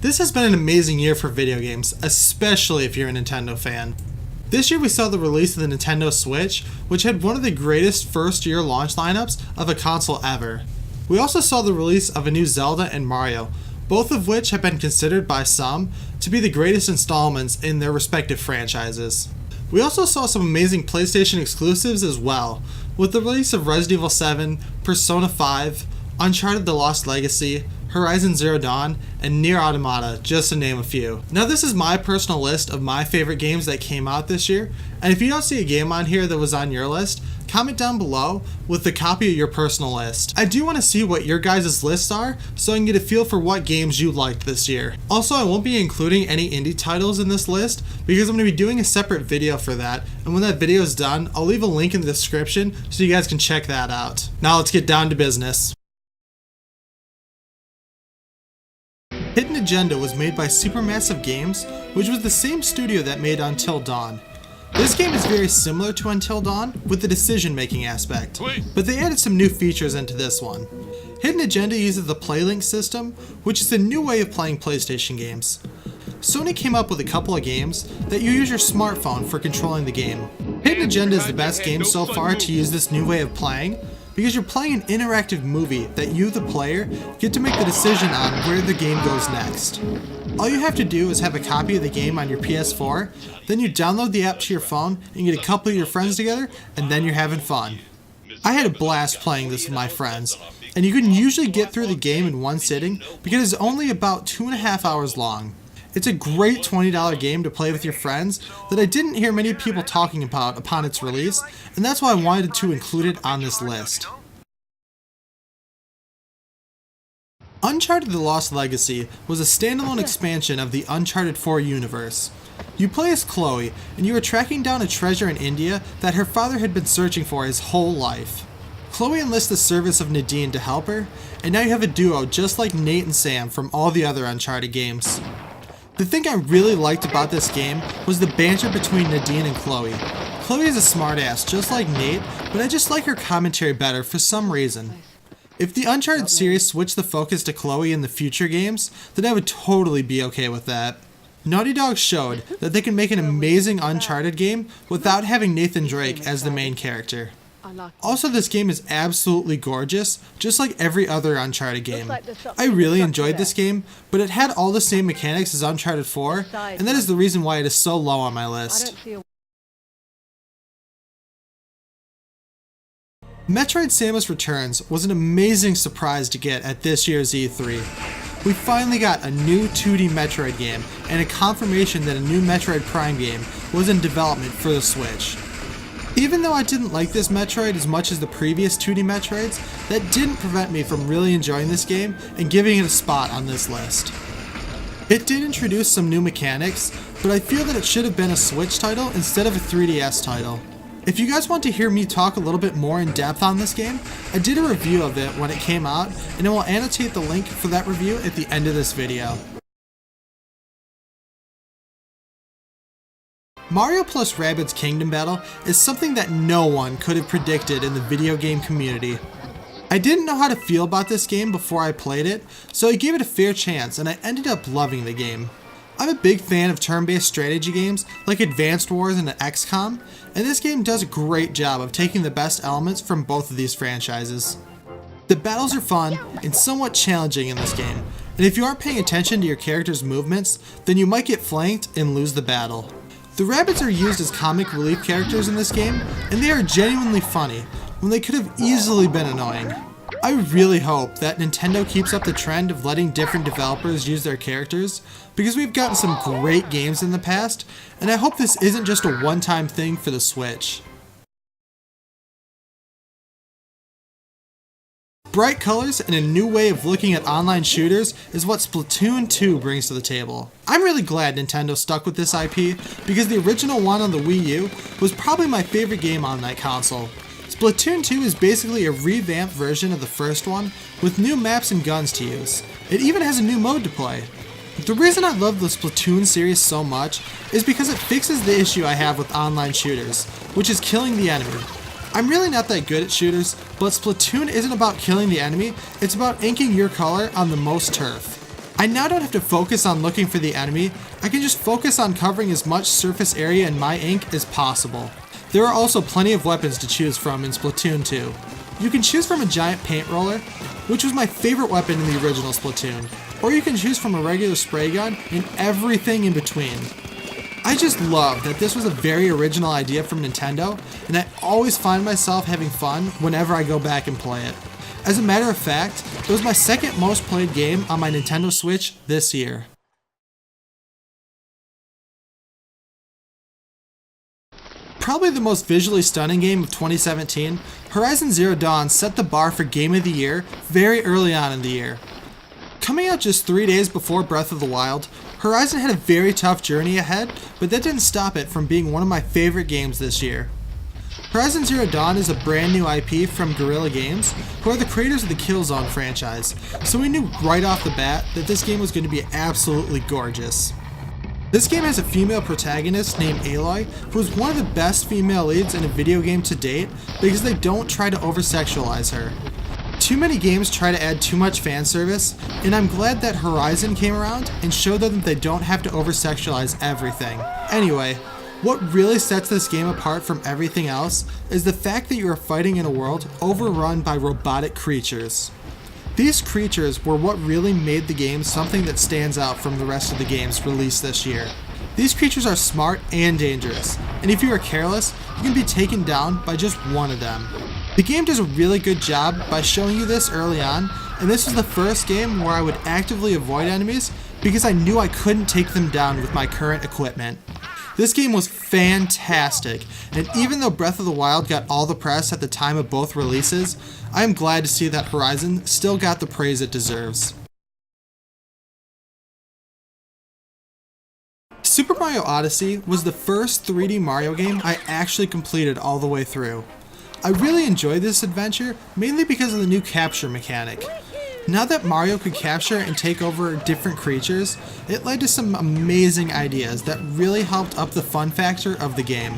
This has been an amazing year for video games, especially if you're a Nintendo fan. This year we saw the release of the Nintendo Switch, which had one of the greatest first-year launch lineups of a console ever. We also saw the release of a new Zelda and Mario, both of which have been considered by some to be the greatest installments in their respective franchises. We also saw some amazing PlayStation exclusives as well, with the release of Resident Evil 7, Persona 5, Uncharted: The Lost Legacy, Horizon Zero Dawn, and Nier Automata, just to name a few. Now this is my personal list of my favorite games that came out this year, and if you don't see a game on here that was on your list, comment down below with a copy of your personal list. I do want to see what your guys' lists are, so I can get a feel for what games you liked this year. Also, I won't be including any indie titles in this list, because I'm going to be doing a separate video for that, and when that video is done, I'll leave a link in the description so you guys can check that out. Now let's get down to business. Hidden Agenda was made by Supermassive Games, which was the same studio that made Until Dawn. This game is very similar to Until Dawn with the decision-making aspect, but they added some new features into this one. Hidden Agenda uses the PlayLink system, which is a new way of playing PlayStation games. Sony came up with a couple of games that you use your smartphone for controlling the game. Hidden Agenda is the best game so far to use this new way of playing, because you're playing an interactive movie that you, the player, get to make the decision on where the game goes next. All you have to do is have a copy of the game on your PS4, then you download the app to your phone and get a couple of your friends together, and then you're having fun. I had a blast playing this with my friends, and you can usually get through the game in one sitting because it's only about 2.5 hours long. It's a great $20 game to play with your friends that I didn't hear many people talking about upon its release, and that's why I wanted to include it on this list. Uncharted: The Lost Legacy was a standalone expansion of the Uncharted 4 universe. You play as Chloe, and you are tracking down a treasure in India that her father had been searching for his whole life. Chloe enlists the service of Nadine to help her, and now you have a duo just like Nate and Sam from all the other Uncharted games. The thing I really liked about this game was the banter between Nadine and Chloe. Chloe is a smartass just like Nate, but I just like her commentary better for some reason. If the Uncharted series switched the focus to Chloe in the future games, then I would totally be okay with that. Naughty Dog showed that they can make an amazing Uncharted game without having Nathan Drake as the main character. Also, this game is absolutely gorgeous, just like every other Uncharted game. I really enjoyed this game, but it had all the same mechanics as Uncharted 4, and that is the reason why it is so low on my list. Metroid: Samus Returns was an amazing surprise to get at this year's E3. We finally got a new 2D Metroid game, and a confirmation that a new Metroid Prime game was in development for the Switch. Even though I didn't like this Metroid as much as the previous 2D Metroids, that didn't prevent me from really enjoying this game and giving it a spot on this list. It did introduce some new mechanics, but I feel that it should have been a Switch title instead of a 3DS title. If you guys want to hear me talk a little bit more in depth on this game, I did a review of it when it came out, and I will annotate the link for that review at the end of this video. Mario plus Rabbids Kingdom Battle is something that no one could have predicted in the video game community. I didn't know how to feel about this game before I played it, so I gave it a fair chance and I ended up loving the game. I'm a big fan of turn-based strategy games like Advanced Wars and XCOM, and this game does a great job of taking the best elements from both of these franchises. The battles are fun and somewhat challenging in this game, and if you aren't paying attention to your character's movements, then you might get flanked and lose the battle. The Rabbids are used as comic relief characters in this game, and they are genuinely funny, when they could have easily been annoying. I really hope that Nintendo keeps up the trend of letting different developers use their characters, because we've gotten some great games in the past, and I hope this isn't just a one-time thing for the Switch. Bright colors and a new way of looking at online shooters is what Splatoon 2 brings to the table. I'm really glad Nintendo stuck with this IP, because the original one on the Wii U was probably my favorite game on that console. Splatoon 2 is basically a revamped version of the first one, with new maps and guns to use. It even has a new mode to play. The reason I love the Splatoon series so much is because it fixes the issue I have with online shooters, which is killing the enemy. I'm really not that good at shooters, but Splatoon isn't about killing the enemy, it's about inking your color on the most turf. I now don't have to focus on looking for the enemy, I can just focus on covering as much surface area in my ink as possible. There are also plenty of weapons to choose from in Splatoon 2. You can choose from a giant paint roller, which was my favorite weapon in the original Splatoon, or you can choose from a regular spray gun and everything in between. I just love that this was a very original idea from Nintendo, and I always find myself having fun whenever I go back and play it. As a matter of fact, it was my second most played game on my Nintendo Switch this year. Probably the most visually stunning game of 2017, Horizon Zero Dawn set the bar for Game of the Year very early on in the year. Coming out just 3 days before Breath of the Wild, Horizon had a very tough journey ahead, but that didn't stop it from being one of my favorite games this year. Horizon Zero Dawn is a brand new IP from Guerrilla Games, who are the creators of the Killzone franchise, so we knew right off the bat that this game was going to be absolutely gorgeous. This game has a female protagonist named Aloy, who is one of the best female leads in a video game to date because they don't try to over-sexualize her. Too many games try to add too much fan service, and I'm glad that Horizon came around and showed them that they don't have to over-sexualize everything. Anyway, what really sets this game apart from everything else is the fact that you are fighting in a world overrun by robotic creatures. These creatures were what really made the game something that stands out from the rest of the games released this year. These creatures are smart and dangerous, and if you are careless, you can be taken down by just one of them. The game does a really good job by showing you this early on, and this was the first game where I would actively avoid enemies because I knew I couldn't take them down with my current equipment. This game was fantastic, and even though Breath of the Wild got all the press at the time of both releases, I am glad to see that Horizon still got the praise it deserves. Super Mario Odyssey was the first 3D Mario game I actually completed all the way through. I really enjoyed this adventure, mainly because of the new capture mechanic. Now that Mario could capture and take over different creatures, it led to some amazing ideas that really helped up the fun factor of the game.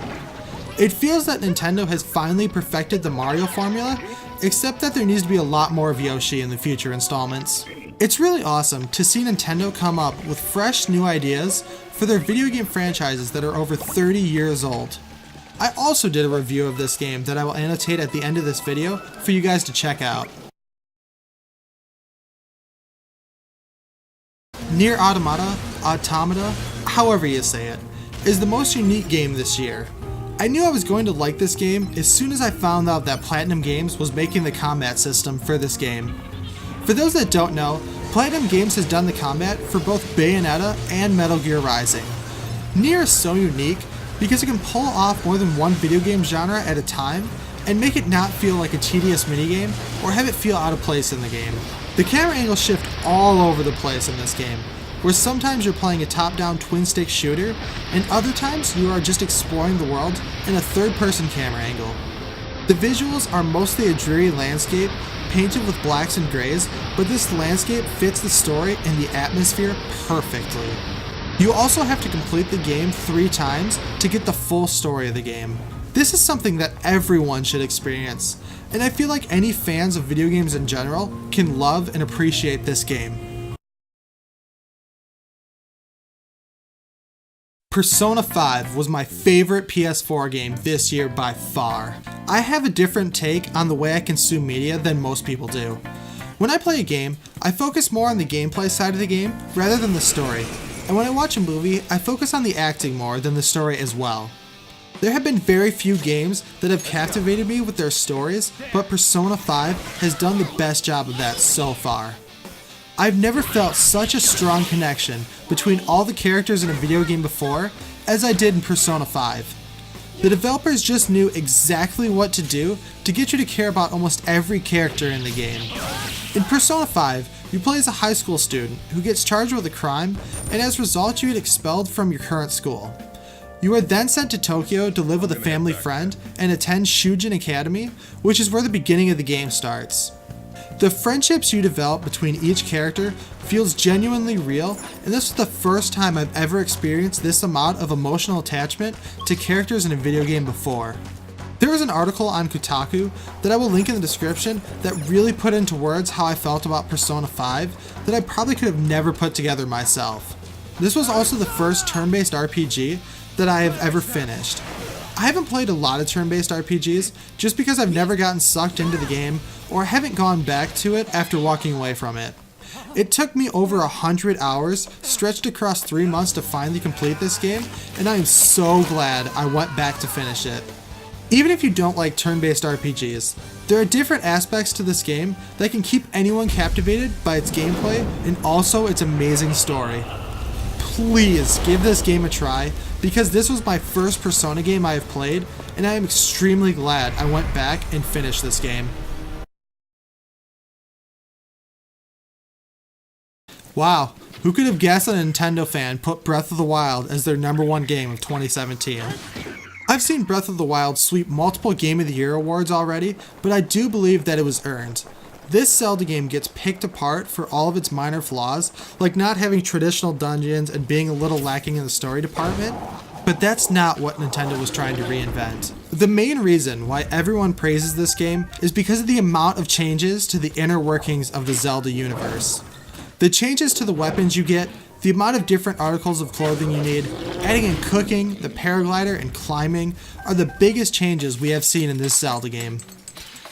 It feels that Nintendo has finally perfected the Mario formula, except that there needs to be a lot more of Yoshi in the future installments. It's really awesome to see Nintendo come up with fresh new ideas for their video game franchises that are over 30 years old. I also did a review of this game that I will annotate at the end of this video for you guys to check out. Nier Automata, however you say it, is the most unique game this year. I knew I was going to like this game as soon as I found out that Platinum Games was making the combat system for this game. For those that don't know, Platinum Games has done the combat for both Bayonetta and Metal Gear Rising. Nier is so unique because it can pull off more than one video game genre at a time and make it not feel like a tedious minigame or have it feel out of place in the game. The camera angles shift all over the place in this game, where sometimes you're playing a top-down twin-stick shooter, and other times you are just exploring the world in a third-person camera angle. The visuals are mostly a dreary landscape painted with blacks and grays, but this landscape fits the story and the atmosphere perfectly. You also have to complete the game 3 times to get the full story of the game. This is something that everyone should experience, and I feel like any fans of video games in general can love and appreciate this game. Persona 5 was my favorite PS4 game this year by far. I have a different take on the way I consume media than most people do. When I play a game, I focus more on the gameplay side of the game rather than the story, and when I watch a movie, I focus on the acting more than the story as well. There have been very few games that have captivated me with their stories, but Persona 5 has done the best job of that so far. I've never felt such a strong connection between all the characters in a video game before as I did in Persona 5. The developers just knew exactly what to do to get you to care about almost every character in the game. In Persona 5, you play as a high school student who gets charged with a crime, and as a result you get expelled from your current school. You are then sent to Tokyo to live with a family friend and attend Shujin Academy, which is where the beginning of the game starts. The friendships you develop between each character feels genuinely real, and this was the first time I've ever experienced this amount of emotional attachment to characters in a video game before. There was an article on Kotaku that I will link in the description that really put into words how I felt about Persona 5 that I probably could have never put together myself. This was also the first turn-based RPG that I have ever finished. I haven't played a lot of turn-based RPGs just because I've never gotten sucked into the game or haven't gone back to it after walking away from it. It took me over 100 hours stretched across 3 months to finally complete this game, and I am so glad I went back to finish it. Even if you don't like turn-based RPGs, there are different aspects to this game that can keep anyone captivated by its gameplay and also its amazing story. Please give this game a try because this was my first Persona game I have played, and I am extremely glad I went back and finished this game. Wow, who could have guessed a Nintendo fan put Breath of the Wild as their #1 game of 2017? I've seen Breath of the Wild sweep multiple Game of the Year awards already, but I do believe that it was earned. This Zelda game gets picked apart for all of its minor flaws, like not having traditional dungeons and being a little lacking in the story department, but that's not what Nintendo was trying to reinvent. The main reason why everyone praises this game is because of the amount of changes to the inner workings of the Zelda universe. The changes to the weapons you get, the amount of different articles of clothing you need, adding in cooking, the paraglider, and climbing are the biggest changes we have seen in this Zelda game.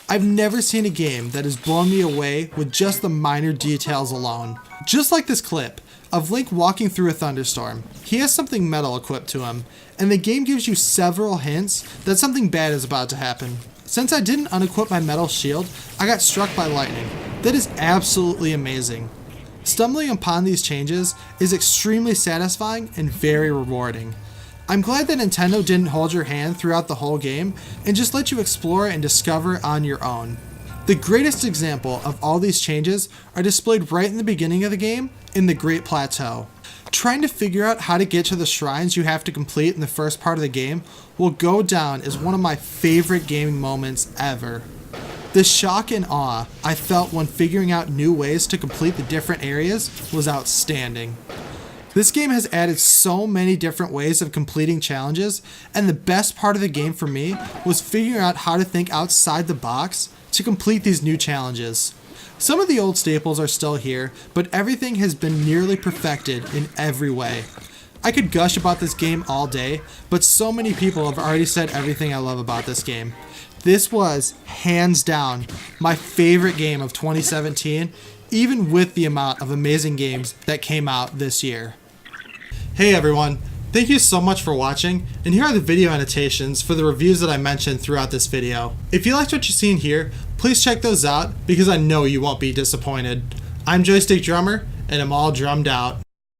I've never seen a game that has blown me away with just the minor details alone. Just like this clip of Link walking through a thunderstorm. He has something metal equipped to him, and the game gives you several hints that something bad is about to happen. Since I didn't unequip my metal shield, I got struck by lightning. That is absolutely amazing. Stumbling upon these changes is extremely satisfying and very rewarding. I'm glad that Nintendo didn't hold your hand throughout the whole game and just let you explore and discover on your own. The greatest example of all these changes are displayed right in the beginning of the game in the Great Plateau. Trying to figure out how to get to the shrines you have to complete in the first part of the game will go down as one of my favorite gaming moments ever. The shock and awe I felt when figuring out new ways to complete the different areas was outstanding. This game has added so many different ways of completing challenges, and the best part of the game for me was figuring out how to think outside the box to complete these new challenges. Some of the old staples are still here, but everything has been nearly perfected in every way. I could gush about this game all day, but so many people have already said everything I love about this game. This was, hands down, my favorite game of 2017, even with the amount of amazing games that came out this year. Hey everyone, thank you so much for watching, and here are the video annotations for the reviews that I mentioned throughout this video. If you liked what you've seen here, please check those out because I know you won't be disappointed. I'm JoystickDrummer, and I'm all drummed out.